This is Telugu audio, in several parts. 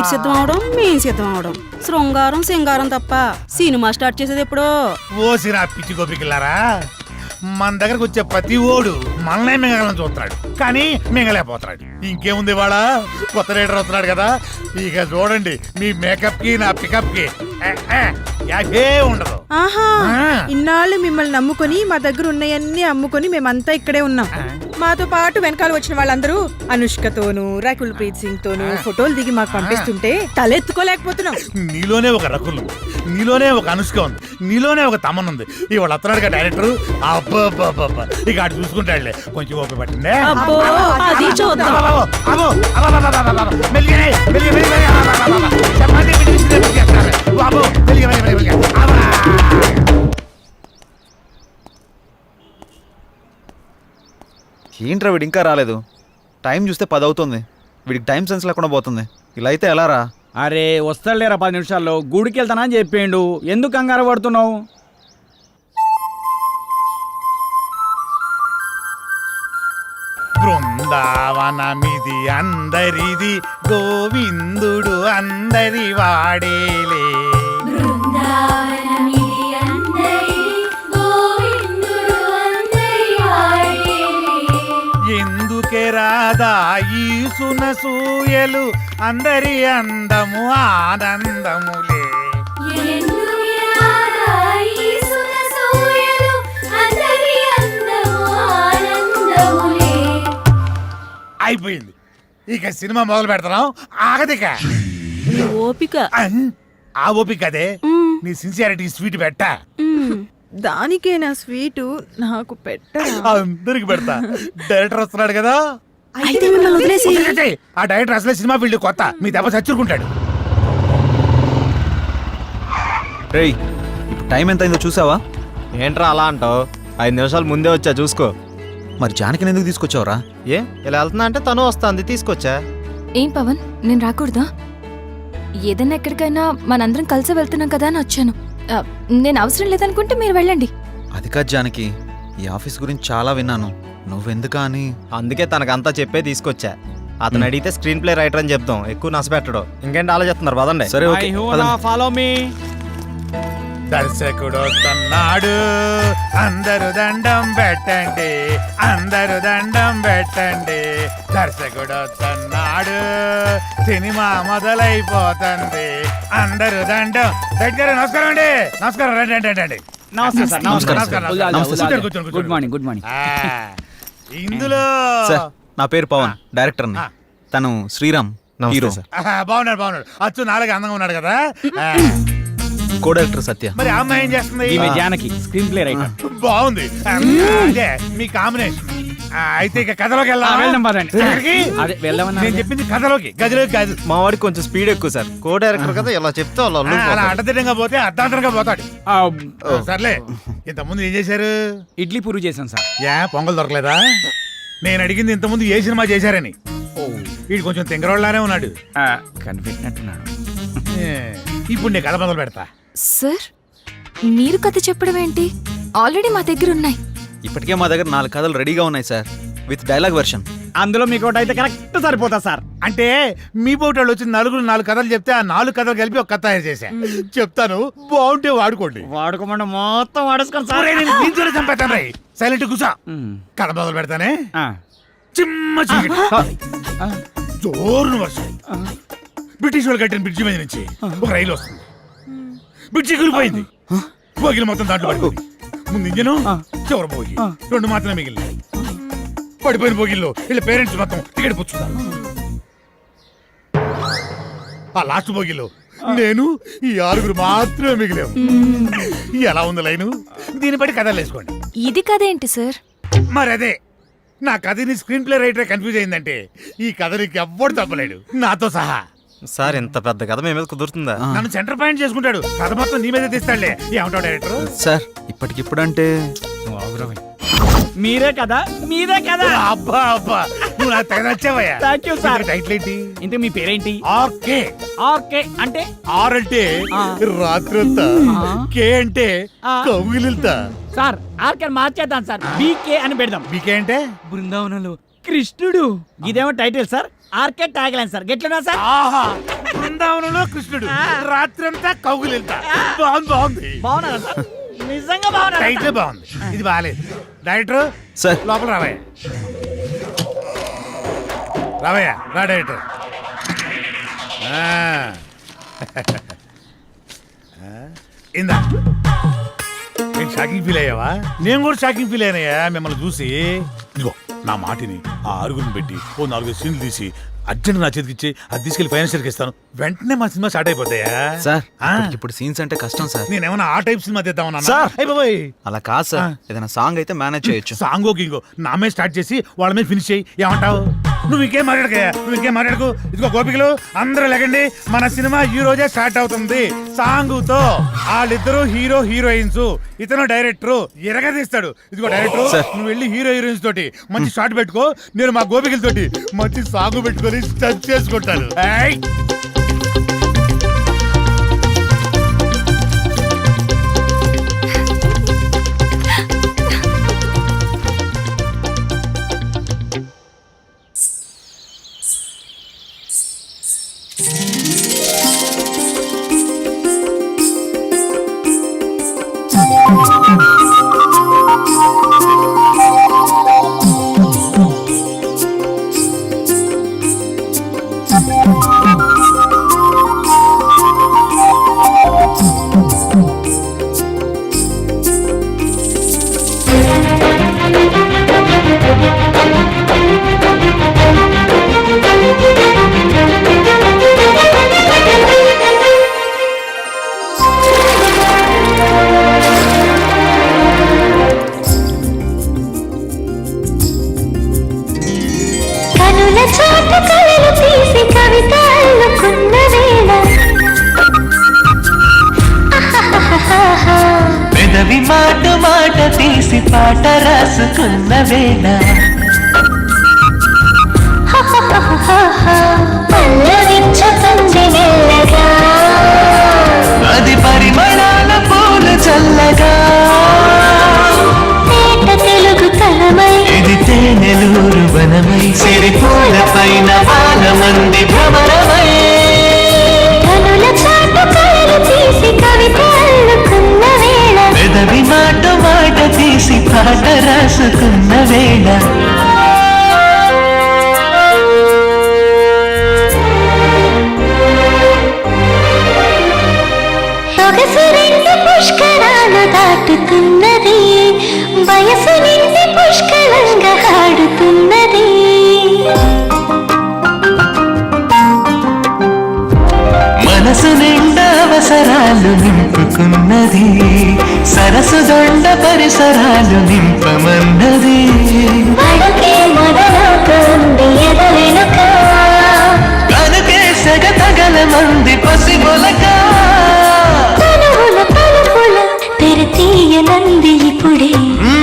సిద్ధం అవడం మేము సిద్ధం అవడం శృంగారం సింగారం తప్ప సినిమా స్టార్ట్ చేసేది ఎప్పుడో. ఓసిరా పిచ్చి గోపికిల్లారా, మన దగ్గరకు వచ్చే ప్రతి ఓడు మనల్నే మింగలని చూస్తున్నాడు, కానీ మింగలేకపోతున్నాడు. ఇంకేముంది వాళ్ళ కొత్త రైడర్ వస్తున్నాడు కదా, ఇక చూడండి మీ మేకప్ కి నా పికప్ కి యాభే ఉండదు. ఆహా, ఇన్నాళ్ళు మిమ్మల్ని నమ్ముకొని మా దగ్గర ఉన్నాయన్నీ అమ్ముకొని మేమంతా ఇక్కడే ఉన్నాం. మాతో పాటు వెనకాల వచ్చిన వాళ్ళందరూ అనుష్కతోనూ రకుల్ ప్రీత్ సింగ్ తోనూ ఫోటోలు దిగి మాకు పంపిస్తుంటే తలెత్తుకోలేకపోతున్నాం. నీలోనే ఒక రకుల్, నీలోనే ఒక అనుష్క ఉంది, నీలోనే ఒక తమన్ ఉంది. ఇవాళ వస్తున్నాడు డైరెక్టర్, అబ్బా ఇక అటు చూసుకుంటాడులే. కొంచెం ఓపిక పట్టిందే. ఏంట్రా వీడు ఇంకా రాలేదు? టైం చూస్తే 10 అవుతుంది. వీడికి టైం సెన్స్ లేకుండా పోతుంది. ఇలా అయితే ఎలా రా? అరే వస్తాడులేరా 10 నిమిషాల్లో. గుడికి వెళ్తానని చెప్పిండు, ఎందుకు కంగారు పడుతున్నావు? బృందావనమిది అందరిది, గోవిందుడు అందరి వాడేలే. ఎందుకే రాదా ఈ సునసూయలు, అందరి అందము ఆనందములే. అయిపోయింది, ఇక సినిమా మొదలు పెడతాం. ఆగదిక ఓపిక. ఆ ఓపిక అదే నీ సిన్సియారిటీ స్వీట్ పెట్టా. దానికే నా స్వీటు నాకు పెట్టరా? అందరికి పెడతా. డైరెక్టర్ వస్తున్నాడు కదా, అయితే మిమ్మల్ని వదిలేసి ఆ డైరెక్టర్ అసలే సినిమా ఫీల్డ్ కొత్త, మీ దెబ్బ చచ్చుకుంటాడు. రేయ్, ఇప్పుడు టైం ఎంత అయిందో చూసావా? ఏంట్రా అలా అంటావు? 5 నిమిషాలు ముందే వచ్చా, చూసుకో. మరి జానకిని ఎందుకు తీసుకొచ్చావురా? ఏ ఇలా వెళ్తున్నా అంటే తను వస్తుంది, తీసుకొచ్చా. ఏం పవన్, నేను రాకూడదా? ఏదన్నా ఎక్కడికైనా మనందరం కలిసి వెళ్తున్నాం కదా అని వచ్చాను. నేను అవసరం లేదనుకుంటే మీరు వెళ్ళండి. అది కాదు జానకి, ఈ ఆఫీస్ గురించి చాలా విన్నాను, నువ్వెందుకా అని. అందుకే తనకంతా చెప్పే తీసుకొచ్చా. అతను అడిగితే స్క్రీన్ ప్లే రైటర్ అని చెప్తాం, ఎక్కువ నష్టపెట్టడు. ఇంకేంటి ఆలోచిస్తున్నారు? పదండి. సరే ఓకే, ఫాలో మీ. దర్శకుడు వస్తున్నాడు, అందరు దండం పెట్టండి, అందరు దండం పెట్టండి. దర్శకుడు వస్తున్నాడు, సినిమా మొదలైపోతుంది, అందరు దండం దగ్గర. నమస్కారం అండి. నమస్కారం, రండి రండి. నమస్తే సార్. నమస్కారం. Good morning. Good morning. ఇందులో సార్, నా పేరు పవన్, డైరెక్టర్ని. తను శ్రీరామ్, హీరో. బాగున్నాడు. అచ్చు నాలుగు అందంగా ఉన్నాడు కదా. కో డైరెక్టర్ సత్య. మరి ఆ అమ్మాయి ఏం చేస్తుంది? ఈమె జానకి, స్క్రీన్ ప్లే రైటర్. బాగుంది, అదే మీ కాంబినేషన్. అయితే ఇక కథలోకి వెళ్దాం పదండి. వెళ్దాం. నేను చెప్పింది కథలోకి, గదిలోకి కాదు. మా వాడికి కొంచెం స్పీడ్ ఎక్కువ సార్, కో డైరెక్టర్ కదా, ఇలా చెప్తే అలా అడ్డదిడ్డంగా పోతే అర్ధాంతరంగా పోతాడు. సర్లే, ఇంతకుముందు ఏం చేశారు? ఇడ్లీ పూరి చేశాను సార్. పొంగల్ దొరకలేదా? నేను అడిగింది ఇంతకుముందు ఏ సినిమా చేశారని. వీడు కొంచెం తింగరోళ్ళనే ఉన్నాడు. కనిపెట్టినట్టున్నాడు. ఇప్పుడు నీ కథ మొదలు పెడతా. సార్, మీరు కథ చెప్పడం ఏంటి? ఆల్రెడీ మా దగ్గర ఉన్నాయి. ఇప్పటికే మా దగ్గర 4 కథలు రెడీగా ఉన్నాయి సార్, విత్ డైలాగ్ వెర్షన్. అందులో మీకు ఒకటి అయితే కరెక్ట్ సరిపోతా సార్. అంటే మీ పోటాళ్ళు వచ్చి 4 కథలు చెప్తే ఆ 4 కథలు కలిపి ఒక కథ తయారు చేశా. చెప్తాను, బాగుంటే వాడుకోండి. వాడుకోమంటే మొత్తం వాడేసుకొని సార్. దీంతోనే చంపేస్తాను రై. సైలెంట్ కూసా. కథ మొదలు పెడతానే. చిమ్మ చీకటి, జోరున వర్షం. బ్రిటిష్ వాళ్ళు కట్టిన బ్రిడ్జి మీద నుంచి ఒక రైలు వస్తుంది. బ్రిడ్జి కూలిపోయింది, బోగిలు మొత్తం దాంట్లో పడిపోయింది. ముందు ఇంజను, చివరి బోగి, 2 మాత్రమే మిగిలినాయి. పడిపోయిన బోగిల్లో వీళ్ళ పేరెంట్స్ మొత్తం టికెట్ పుచ్చుతారు. ఆ లాస్ట్ బోగిలో నేను, ఈ 6 మాత్రమే మిగిలాము. ఎలా ఉంది లైను? దీన్ని బట్టి కథలు వేసుకోండి. ఇది కథ ఏంటి సార్? మరి అదే, నా కథని స్క్రీన్ ప్లే రైటర్ కన్ఫ్యూజ్ అయిందంటే ఈ కథ నీకు ఎవ్వడు తప్పలేడు, నాతో సహా. సార్ ఇంత పెద్ద కథ మీ మీద కుదురుతుందా? నన్ను సెంటర్ పాయింట్ చేసుకుంటాడు, కథ మొత్తం నీ మీద తీస్తాడులే. ఏమంటావు డైరెక్టర్? సార్, ఇప్పటికిప్పుడంటే మీరే కదా, మీరే కదా. అబ్బా అబ్బా, నువ్వు నాకు తెగ నచ్చావయ్యా. Thank you sir. టైటిల్ ఏంటి? ఇంతకు మీ పేరేంటి? ఆర్కే. ఆర్కే అంటే? ఆర్ అంటే రాత్రంతా, కే అంటే కౌగిలిల్తా. సార్, ఆర్కే మార్చేద్దాం సార్, బీకే అని పెడదాం. బీకే అంటే బృందావనంలో కృష్ణుడు. ఇదేమో title sir, RK tagline sir గెట్లున్నా సార్ ఆహా బృందావనంలో కృష్ణుడు రాత్రంతా కౌగులింత బాగుంది బాగున్నారా సార్ నిజంగా బాగున్నారా అయితే బాగుంది ఇది బాగాలేదు డైరెక్టర్ సార్ లోపల రావయ్య రావయ్య రా డైరెక్టర్ ఇందా నేను షాకింగ్ ఫీల్ అయ్యావా నేను కూడా షాకింగ్ ఫీల్ అయినాయా మిమ్మల్ని చూసి ఇదిగో నా మాటిని ఆ ఆరుగురిని పెట్టి ఓ 4 సీన్లు తీసి అర్జెంట్ నా చేతికి ఇచ్చి అది తీసుకెళ్లి ఫైనాన్షియల్కి ఇస్తాను వెంటనే మా సినిమా స్టార్ట్ అయిపోతాయా సార్ ఆ. ఇప్పుడు సీన్స్ అంటే కష్టం సార్ నేనేమన్నా ఆ టైప్ సినిమా తీద్దామన్నా సార్. అయిపోయి అలా కాదు సార్ ఏదైనా సాంగ్ అయితే మేనేజ్ చేయొచ్చు సాంగో గింగో నా మీద స్టార్ట్ చేసి వాళ్ళ మీద ఫినిష్ చేయి ఏమంటావు నువ్వు ఇంకేం మాట్లాడకయ్యా నువ్వు ఇంకేం మాట్లాడకు ఇదిగో గోపికలు అందరూ లేకండి మన సినిమా ఈ రోజే స్టార్ట్ అవుతుంది సాంగుతో వాళ్ళిద్దరూ హీరో హీరోయిన్స్ ఇతను డైరెక్టర్ ఎరగదీస్తాడు ఇదిగో డైరెక్టర్ సార్. నువ్వు వెళ్ళి హీరో హీరోయిన్స్ తోటి మంచి షాట్ పెట్టుకో నేను మా గోపికలతోటి మంచి సాంగ్ పెట్టుకొని టచ్ చేసుకుంటాను ఏయ్! కనుల చాటు కలలు తీసి కవిత అల్లుకున్న వేళ పెదవి మాట తీసి పాట రాసుకున్న వేళ పల్లవించుతుంది మెల్లగా అది పరిమళాల పూలు చల్లగా తేట తెలుగు తలమై ఇది తేనెలూరు వనమై సిరిపూల పైన వాన మంది భ్రమరమై కనుల చాటు కలలు తీసి కవిత అల్లుకున్న వేళ పెదవి మాట తీసి పాట రాసుకున్న వేళ సొగసు రెండు పుష్కరాలు దాటుతున్నది వయసు నిండి పుష్కలంగా ఆడుతున్నది మనసు నిండా అవసరాలు నింపుకున్నది సరసు దొండ పరిసరాలు నింపమన్నది అడుగే మొదలవుతుంది ఎదలెనుక కనుకే సెగ తగల మంది పసిమొలక తనువుల తలుపుల తెరతీయనంది ఇప్పుడే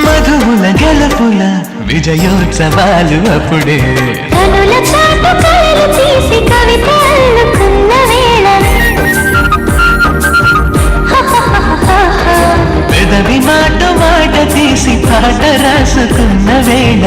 మధువుల గెలుపుల విజయోత్సవాలు అప్పుడే కనుల చాటు కలలు తీసి కవిత అల్లుకున్న వేళ పెదవి మాట తీసి పాట రాసుకున్న వేళ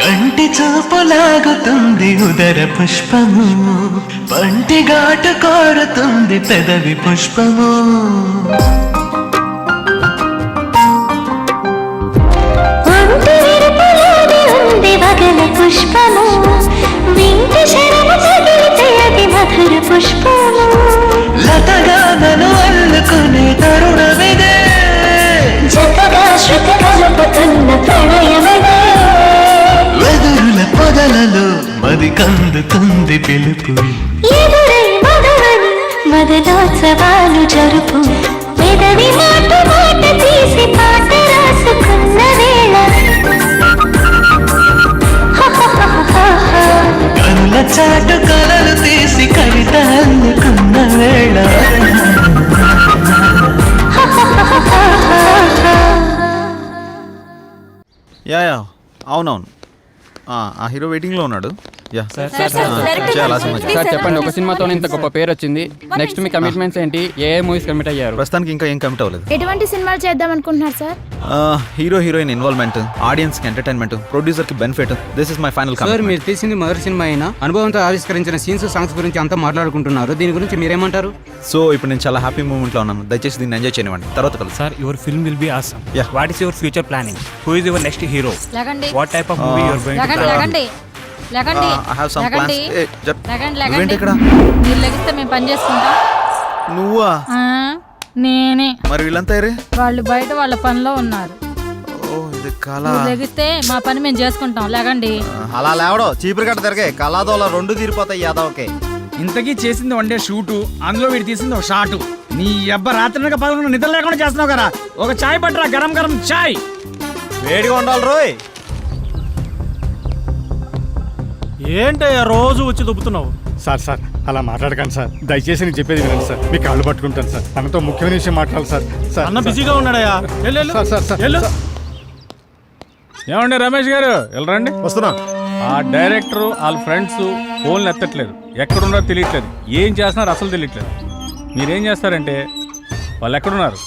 కంటి చూపు లాగుతుంది ఉదర పుష్పము పంటి ఘాటు కోరుతుంది పెదవి పుష్పము ఒంటి విరుపులోని ఉంది వగల పుష్పము వింటి శరము తగిలితే అది మధుర పుష్పము లతగా నన్ను అల్లుకునే తరుణమిదే జతగా శృతి కలుపుతున్న ప్రణయమదే వెదురుల పొదలలో మది కందుతుంది పిలుపు ఎదురై మధువని మదనోత్సవాలు జరుపు పెదవి మాట తీసి పాట రాసుకున్న వేళ కనుల చాటు కలలు తీసి కవిత అందుకున్న వేళ యా యా అవునవును ఆ హీరో వెయిటింగ్లో ఉన్నాడు. యా సార్, డైరెక్టర్ చాలా గారు, సినిమా ప్లీజ్ సార్ సార్, చెప్పండి, ఒక కొంచెం సినిమాతో ఇంత ప్లీజ్ గొప్ప సార్. పేరు వచ్చింది. నెక్స్ట్ మీ కమిట్మెంట్స్ ఏంటి? ఏ మూవీస్ కమిట్ అయ్యారు? ప్రస్తుతానికి ఇంకా ఏం కమిట్ అవ్వలేదు. ఎటువంటి సినిమాలు చేద్దాం అనుకుంటున్నారు sir? Hero heroine involvement, audience కి ఎంటర్టైన్మెంట్, ప్రొడ్యూసర్ కి benefit. This is my final sir commitment. మీరు తీసింది మొదటి సినిమా అయినా అనుభవంతో ఆవిష్కరించిన సీన్స్ సాంగ్స్ గురించి అంతా మాట్లాడుకుంటున్నారు. దీని గురించి మీరేమంటారు? సో ఇప్పుడు నేను చాలా హ్యాపీ మూమెంట్ లో ఉన్నాను. దయచేసి దీన్ని ఎంజాయ్ చేయనివ్వండి. తర్వాత కలుసు. Sir, your film will be awesome. Yeah. What is your future planning? Who is your next hero? లగండి What type of movie you are going to లగండి plan? లగండి లగండి ఐ హావ్ సమ్ లగండి ప్లాన్స్. లగండి నువ్వేంటి లగండి ఇక్కడ? మీరు లెగిస్తే మేము పని చేసుకుంటాం. నువ్వా? నేనే. మరి వీళ్ళంతా ఏరే? వాళ్ళు బయట వాళ్ళ పనిలో ఉన్నారు. ఓ ఇది కళ. మీరు లెగిస్తే మా పని మేము చేసుకుంటాం. లగండి. అలా లేవడో చీపురు కట్ట తిరగే కళాదోళ రెండు తీరిపోతాయి యాదవకే. ఇంతకీ చేసింది వన్ డే షూటు, అందులో వీడు తీసింది ఒక షాటు. నీ అబ్బ రాత్రి పదకొండు నిద్ర లేకుండా చేస్తున్నావు కదా. ఒక చాయ్ పట్టరా, గరం గరం చాయ్. వేడిగా ఉండాలి రోయ్. ఏంటయ్యా రోజు వచ్చి దొబ్బుతున్నావు? సార్ సార్ అలా మాట్లాడకండి సార్. దయచేసి నేను చెప్పేది వినండి సార్. మీ కాళ్ళు పట్టుకుంటాను సార్. అన్నతో ముఖ్యమైన విషయం మాట్లాడాలి సార్. సార్ అన్న బిజీగా ఉన్నాడయ్యా. సార్ సార్ సార్ వెళ్ళు. ఏమండి రమేష్ గారు, వెళ్ళరండి. వస్తున్నా. ఆ డైరెక్టర్ వాళ్ళ ఫ్రెండ్స్ ఫోన్లు ఎత్తట్లేదు, ఎక్కడున్నారో తెలియట్లేదు, ఏం చేస్తున్నారు అసలు తెలియట్లేదు. మీరేం చేస్తారంటే వాళ్ళు ఎక్కడున్నారు,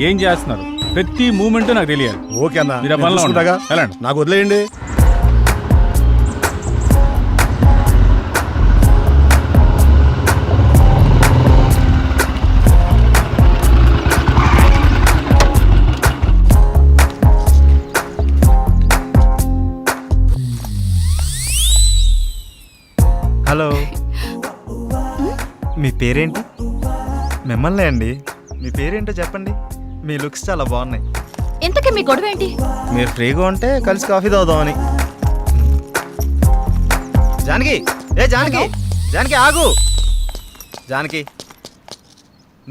ఏం చేస్తున్నారు, ప్రతి మూమెంట్ నాకు తెలియాలి. ఓకే అన్న, మీరు ఆ పనిలో చూసుకుంటాగా. ఉండండి. వెళ్ళండి. నాకు వదిలేయండి. హలో, మీ పేరేంటి? మిమ్మల్ని అండి. మీ పేరేంటో చెప్పండి. మీ లుక్స్ చాలా బాగున్నాయి. ఇంతకీ మీ గొడవ ఏంటి? మీరు ఫ్రీగా ఉంటే కలిసి కాఫీ తాగుదామని. జానకి, ఏ జానకి, జానకి ఆగు. జానకి,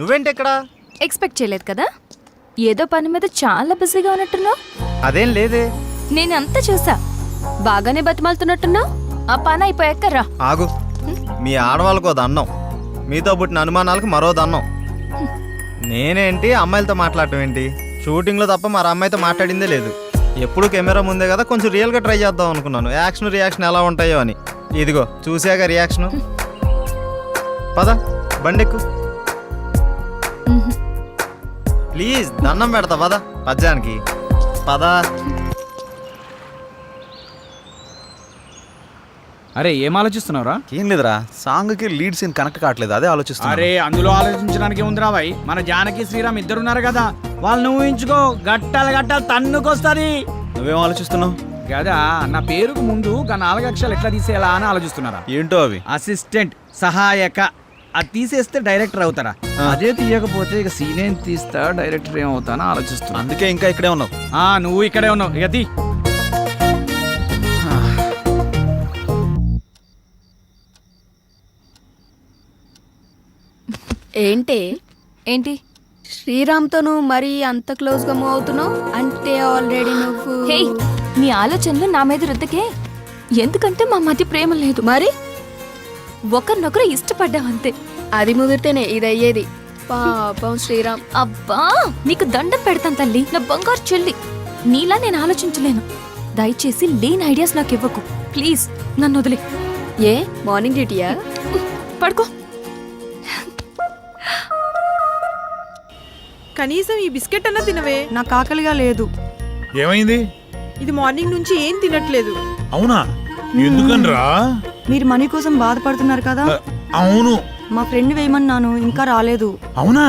నువ్వేంటి ఇక్కడ? ఎక్స్పెక్ట్ చేయలేదు కదా. ఏదో పని మీద చాలా బిజీగా ఉన్నట్టున్నావు. అదేం లేదే. నేను అంతా చూసా. బాగానే బతిమాలుతున్నట్టున్నావు. ఆ పని అయిపోయాక రా. ఆగు. మీ ఆడవాళ్ళకు దన్నం, మీతో పుట్టిన అనుమానాలకు మరో దన్నం. నేనేంటి అమ్మాయిలతో మాట్లాడటం ఏంటి? షూటింగ్లో తప్ప మరి అమ్మాయితో మాట్లాడిందే లేదు. ఎప్పుడు కెమెరా ముందే కదా, కొంచెం రియల్గా ట్రై చేద్దాం అనుకున్నాను. యాక్షన్ రియాక్షన్ ఎలా ఉంటాయో అని. ఇదిగో చూసాక రియాక్షను. పద బండెక్కు ప్లీజ్, దండం పెడతా పద. పద్యానికి పద. అరే ఏం ఆలోచిస్తున్నావురా? ఏం లేదురా, సాంగ్ కి లీడ్ సీన్ కనెక్ట్ కావట్లేదు, అదే ఆలోచిస్తున్నా. అరే అందులో ఆలోచించడానికి ఏముందిరా భాయ్, మన జానకి శ్రీరామ్ ఇద్దరున్నారు కదా, వాళ్ళని ఊహించుకో. గట్టాలు గట్టాలు తన్నుకొస్తుంది. నువ్వేం ఆలోచిస్తున్నావు? కదా నా పేరుకు ముందు 4 అక్షరాలు ఎట్లా తీసేయాలా అని ఆలోచిస్తున్నారా? ఏంటో అవి? అసిస్టెంట్, సహాయక. అది తీసేస్తే డైరెక్టర్ అవుతారా? అదే తీయకపోతే ఇక సీన్ ఏం తీస్తా, డైరెక్టర్ ఏమవుతానో ఆలోచిస్తున్నా. అందుకే ఇంకా ఇక్కడే ఉన్నావు. నువ్వు ఇక్కడే ఉన్నావు, ఇక తీ. ఏంటి ఏంటి? శ్రీరామ్తో నువ్వు మరీ అంత క్లోజ్ గా మూవ్ అవుతున్నావు అంటే ఆల్రెడీ నువ్వు హే, నీ ఆలోచనలు నా మీద రుద్దకే. ఎందుకంటే మా మధ్య ప్రేమ లేదు. మరి ఒకరినొకరు ఇష్టపడ్డాం అంతే. అది ముదిరితేనే ఇది అయ్యేది. పాపం శ్రీరామ్. అబ్బా, నీకు దండం పెడతాను తల్లి, నా బంగారు చెల్లి. నీలా నేను ఆలోచించలేను. దయచేసి లేని ఐడియాస్ నాకు ఇవ్వకు ప్లీజ్. నన్ను వదిలే. ఏ మార్నింగ్ డ్యూటీయా? పడుకో. కనీసం ఈ బిస్కెట్ అన్నా తినవే. నాకు ఆకలిగా లేదు. ఏమైంది? ఇది మార్నింగ్ నుంచి ఏం తినట్లేదు. అవునా? ఎందుకనరా? మీరు మనీ కోసం బాధపడుతున్నారు కదా. అవును. మా ఫ్రెండ్ వేయమన్నాను, ఇంకా రాలేదు. అవునా?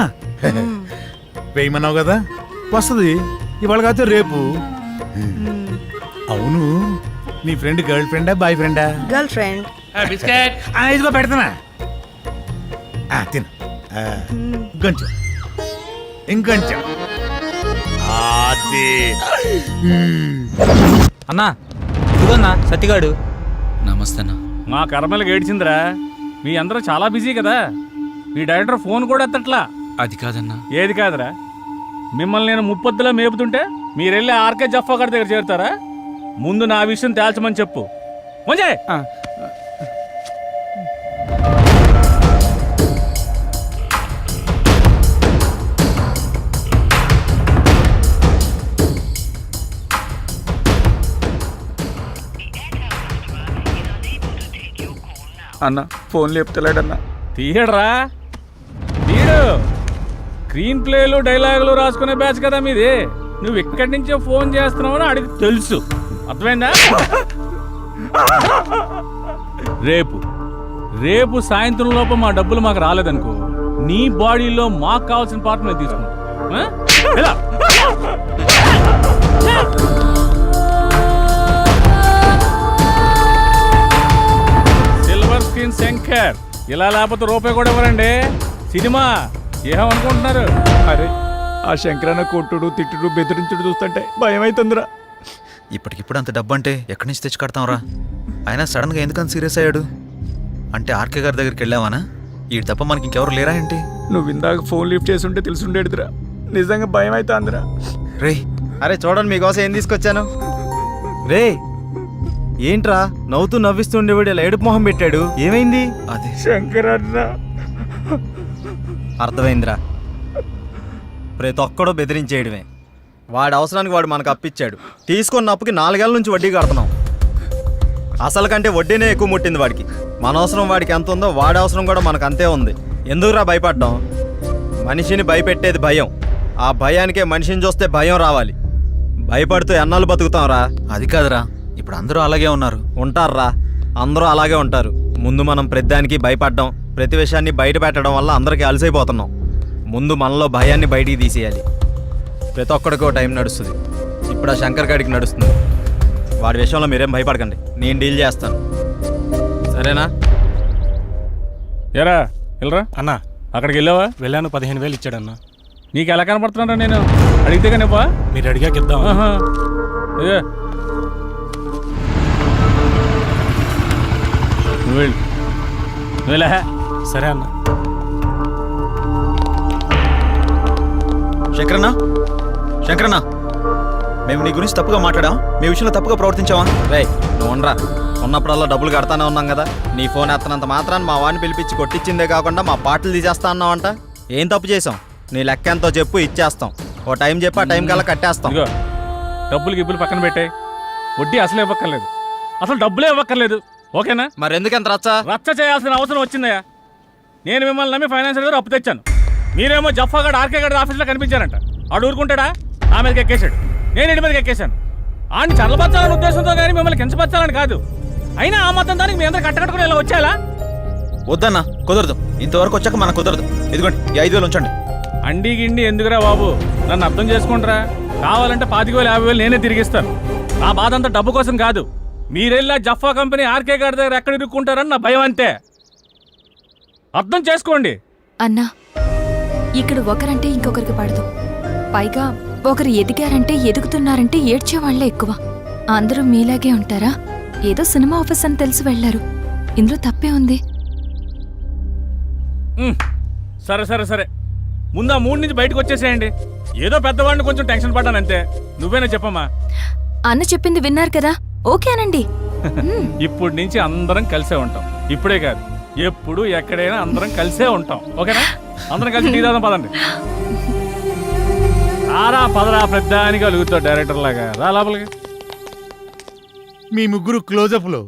వేయమన్నావు కదా, వస్తుంది ఇవాళ కాదు రేపు. అవును, నీ ఫ్రెండ్ గర్ల్ ఫ్రెండా బాయ్ ఫ్రెండా? Girl friend. బిస్కెట్ ఇదిగో పెడతానా, తిను. ఇంకొంచెం ఇంకొంచెం. అన్నా ఇదిగోన్నా సత్తిగాడు. నమస్తే అన్న. మా కర్మలకు ఏడ్చిందిరా. మీ అందరూ చాలా బిజీ కదా. మీ డైరెక్టర్ ఫోన్ కూడా ఎత్తట్లా. అది కాదన్నా. ఏది కాదురా, మిమ్మల్ని నేను ముప్పొద్దులో మేపుతుంటే మీరెళ్ళి ఆర్కే జఫా గారి దగ్గర చేరుతారా? ముందు నా విషయం తేల్చమని చెప్పు. మంజయ్ అన్న ఫోన్ లేపుతలేడన్నా. తీయడరా తీయడు. స్క్రీన్ ప్లేలు డైలాగులు రాసుకునే బ్యాచ్ కదా మీది. నువ్వు ఇక్కడి నుంచే ఫోన్ చేస్తున్నావని అడిగి తెలుసు. అర్థమైందా? రేపు సాయంత్రం లోపు మా డబ్బులు మాకు రాలేదనుకో, నీ బాడీలో మాకు కావాల్సిన పార్ట్ మేము తీసుకుంటాం. ఎలా? Silver screen Shankar. ఇలా లేకపోతే రూపాయి కూడా ఇవ్వరండి. సినిమా ఏమనుకుంటున్నారు? అరే ఆ శంకరన్న కొట్టుడు తిట్టుడు బెదిరించుడు చూస్తుంటే భయం అవుతుందిరా. ఇప్పటికిప్పుడు అంత డబ్బు అంటే ఎక్కడి నుంచి తెచ్చి కడతాంరా? అయినా సడన్గా ఎందుకని సీరియస్ అయ్యాడు? అంటే ఆర్కే గారి దగ్గరికి వెళ్ళావానా? ఈ తప్ప మనకి ఇంకెవరు లేరా ఏంటి? నువ్వు ఇందాక ఫోన్ లిఫ్ట్ చేసి ఉంటే తెలుసుండేదిరా. నిజంగా భయం అయితే అందరా. రే అరే చూడండి మీకోసం ఏం తీసుకొచ్చాను. రే ఏంట్రా నవ్వుతూ నవ్విస్తుండేవాడు ఇలా ఏడుపు మొహం పెట్టాడు, ఏమైంది? అది శంకరన్న అర్థమైందిరా. ప్రతి ఒక్కడో బెదిరించేయడమే. వాడి అవసరానికి వాడు మనకు అప్పిచ్చాడు. తీసుకున్న అప్పుకి 4 ఏళ్ళ నుంచి వడ్డీ కడుతున్నాం. అసలు కంటే వడ్డీనే ఎక్కువ ముట్టింది వాడికి. మన అవసరం వాడికి ఎంత ఉందో వాడి అవసరం కూడా మనకు అంతే ఉంది. ఎందుకురా భయపడ్డాం? మనిషిని భయపెట్టేది భయం. ఆ భయానికే మనిషిని చూస్తే భయం రావాలి. భయపడుతూ ఎన్నాళ్ళు బతుకుతాంరా? అది కాదురా, ఇప్పుడు అందరూ అలాగే ఉన్నారు. ఉంటారా, అందరూ అలాగే ఉంటారు. ముందు మనం ప్రతిదానికి భయపడ్డాం, ప్రతి విషయాన్ని బయట పెట్టడం వల్ల అందరికీ అలసైపోతున్నాం. ముందు మనలో భయాన్ని బయటికి తీసేయాలి. ప్రతి ఒక్కడికో టైం నడుస్తుంది. ఇప్పుడు ఆ శంకర్ గాడికి నడుస్తుంది. వాడి విషయంలో మీరేం భయపడకండి, నేను డీల్ చేస్తాను. సరేనా? ఎరా వెళ్ళరా అన్నా అక్కడికి వెళ్ళావా? వెళ్ళాను, 15,000 ఇచ్చాడన్నా. నీకు ఎలా కనపడుతున్నారా? నేను అడిగితే కానీ మీరు అడిగాక ఇద్దాం. నువ్వు వెళ్ళా. సరే అన్న. శంకరన్న మేము నీ గురించి తప్పుగా మాట్లాడాం, మీ విషయంలో తప్పుగా ప్రవర్తించావా? రే నువ్వు ఉండరా. ఉన్నప్పుడల్లా డబ్బులు కడతానే ఉన్నాం కదా. నీ ఫోన్ ఎత్తనంత మాత్రాన్ని మా వాడిని పిలిపించి కొట్టించిందే కాకుండా మా పాటలు తీసేస్తా అన్నావంట. ఏం తప్పు చేసాం? నీ లెక్క ఎంతో చెప్పు, ఇచ్చేస్తాం. ఓ టైం చెప్పి ఆ టైం కల్లా కట్టేస్తాం. ఇదిగో డబ్బులు గిబ్బులు పక్కన పెట్టాయి. వడ్డీ అసలు ఇవ్వక్కర్లేదు, అసలు డబ్బులే ఇవ్వక్కర్లేదు. ఓకేనా? మరి ఎందుకు ఎంత రచ్చ చేయాల్సిన అవసరం వచ్చిందయ్యా. నేను మిమ్మల్ని నమ్మి ఫైనాన్షియల్ గారు అప్పు తెచ్చాను. మీరేమో జఫాగడ్ ఆర్కే గడ్ ఆఫీస్లో కనిపించారంట. ఆడు ఊరుకుంటాడా? నా మీదకి ఎక్కేశాడు, నేను ఇంటి మీదకి ఎక్కేశాను. ఆయన చల్లబచ్చాలని ఉద్దేశంతో కానీ మిమ్మల్ని కించపరచాలని కాదు. అయినా ఆ మొత్తం దానికి మీ అందరూ కట్టకట్టుకుని ఇలా వచ్చేలా? వద్దన్నా, కుదరదు. ఇంతవరకు వచ్చాక మనకు కుదరదు. ఇదిగోండి ఈ 5,000 ఉంచండి. అండి గిండి ఎందుకురా బాబు, నన్ను అర్థం చేసుకుంటారా? కావాలంటే 25,000 50,000 నేనే తిరిగిస్తాను. నా బాధ అంతా డబ్బు కోసం కాదు. మీరెళ్ళా జఫా కంపెనీ ఆర్కే గారి దగ్గర ఎక్కడ ఇరుక్కుంటారని నా భయం అంతే. అర్థం చేసుకోండి. అన్నా, ఇక్కడ ఒకరంటే ఇంకొకరికి పడదు. పైగా ఒకరు ఎదిగారంటే ఎదుగుతున్నారంటే ఏడ్చేవాళ్లే ఎక్కువ. అందరూ మీలాగే ఉంటారా? ఏదో సినిమా ఆఫీస్ అని తెలిసి వెళ్లారు. ఇందులో తప్పే ఉంది. సరే సరే సరే, ముందు ఆ 3 నుంచి బయటకు వచ్చేసేయండి. ఏదో పెద్దవాడిని కొంచెం టెన్షన్ పడ్డానంతే. నువ్వేనా చెప్పమ్మా? అన్న చెప్పింది విన్నారు కదా, ఓకే అనండి. ఇప్పటి నుంచి అందరం కలిసే ఉంటాం. ఇప్పుడే కాదు, ఎప్పుడు ఎక్కడైనా అందరం కలిసే ఉంటాం. ఓకేనా? అందరం కలిసి టీ తాగుదాం పదండి. ఆరా పదరా, పెద్దానికి అలుగుతావు డైరెక్టర్ లాగా. రా లోపలికి. మీ ముగ్గురు క్లోజప్ లో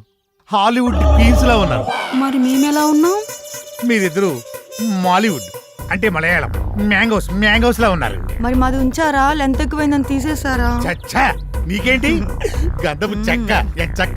హాలీవుడ్ క్వీన్స్ లా ఉన్నారు. మరి మేమెలా ఉన్నాం? మీరిద్దరు మాలీవుడ్ అంటే మలయాళం మ్యాంగోస్ లా ఉన్నారు. మరి మాది ఉంచారా? లెంత్ ఎక్కువైందని తీసేసారా? చచ్చా నీకేంటి? గంధపు చెక్క